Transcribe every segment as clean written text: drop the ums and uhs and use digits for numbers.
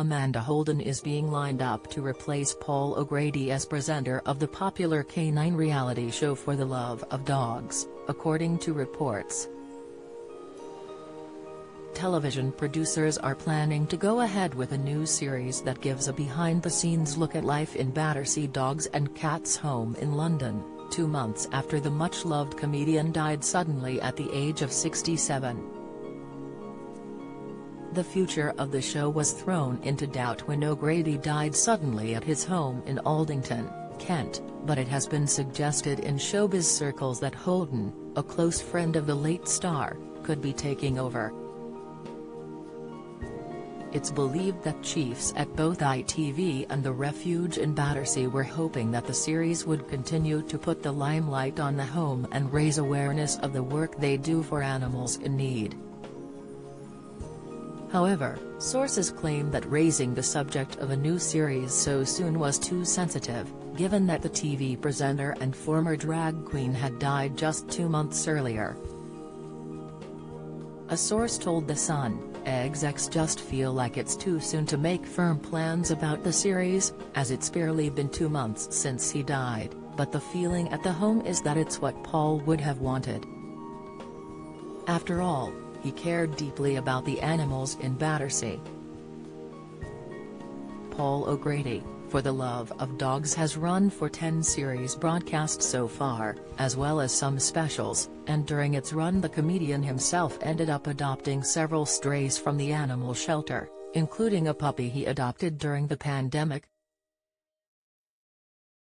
Amanda Holden is being lined up to replace Paul O'Grady as presenter of the popular canine reality show For the Love of Dogs, according to reports. Television producers are planning to go ahead with a new series that gives a behind-the-scenes look at life in Battersea Dogs and Cats home in London, 2 months after the much-loved comedian died suddenly at the age of 67. The future of the show was thrown into doubt when O'Grady died suddenly at his home in Aldington, Kent, but it has been suggested in showbiz circles that Holden, a close friend of the late star, could be taking over. It's believed that chiefs at both ITV and the Refuge in Battersea were hoping that the series would continue to put the limelight on the home and raise awareness of the work they do for animals in need. However, sources claim that raising the subject of a new series so soon was too sensitive, given that the TV presenter and former drag queen had died just 2 months earlier. A source told The Sun, "Execs just feel like it's too soon to make firm plans about the series, as it's barely been 2 months since he died, but the feeling at the home is that it's what Paul would have wanted. After all, he cared deeply about the animals in Battersea." Paul O'Grady, For the Love of Dogs has run for 10 series broadcast so far, as well as some specials, and during its run the comedian himself ended up adopting several strays from the animal shelter, including a puppy he adopted during the pandemic.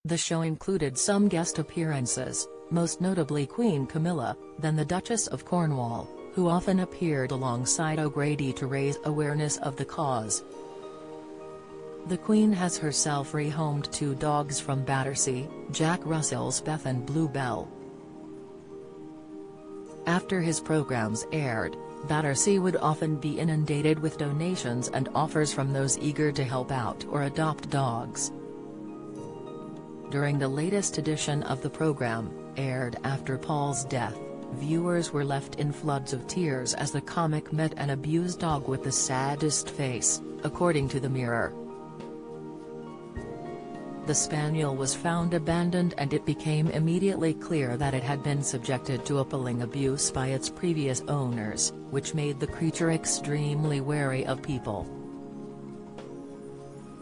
The show included some guest appearances, most notably Queen Camilla, then the Duchess of Cornwall, who often appeared alongside O'Grady to raise awareness of the cause. The Queen has herself rehomed 2 dogs from Battersea, Jack Russell's Beth and Bluebell. After his programs aired, Battersea would often be inundated with donations and offers from those eager to help out or adopt dogs. During the latest edition of the program, aired after Paul's death, viewers were left in floods of tears as the comic met an abused dog with the saddest face, according to the Mirror. The spaniel was found abandoned and it became immediately clear that it had been subjected to appalling abuse by its previous owners, which made the creature extremely wary of people.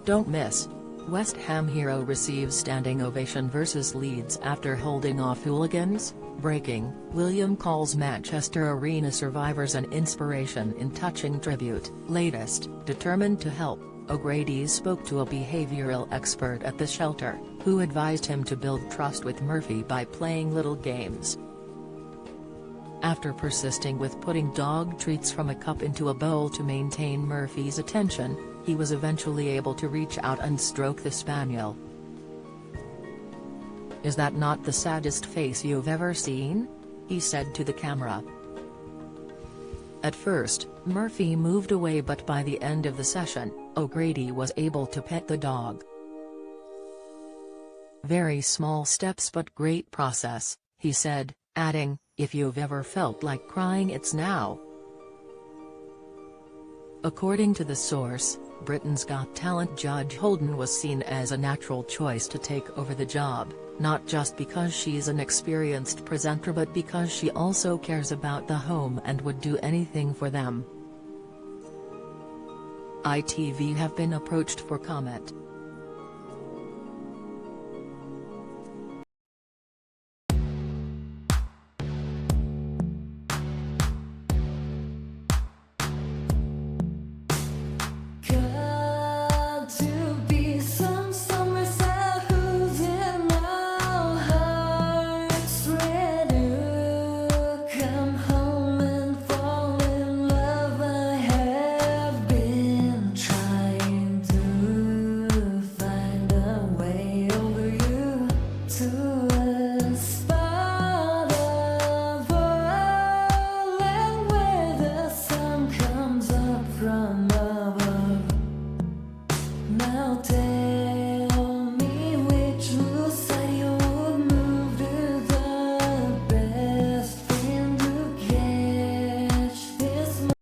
Don't miss: West Ham hero receives standing ovation versus Leeds after holding off hooligans. Breaking: William calls Manchester Arena survivors an inspiration in touching tribute. Latest: determined to help, O'Grady spoke to a behavioral expert at the shelter, who advised him to build trust with Murphy by playing little games. After persisting with putting dog treats from a cup into a bowl to maintain Murphy's attention, he was eventually able to reach out and stroke the spaniel. "Is that not the saddest face you've ever seen?" he said to the camera. At first, Murphy moved away, but by the end of the session, O'Grady was able to pet the dog. "Very small steps but great process," he said, adding, "If you've ever felt like crying, it's now." According to the source, Britain's Got Talent judge Holden was seen as a natural choice to take over the job, not just because she's an experienced presenter but because she also cares about the home and would do anything for them. ITV have been approached for comment.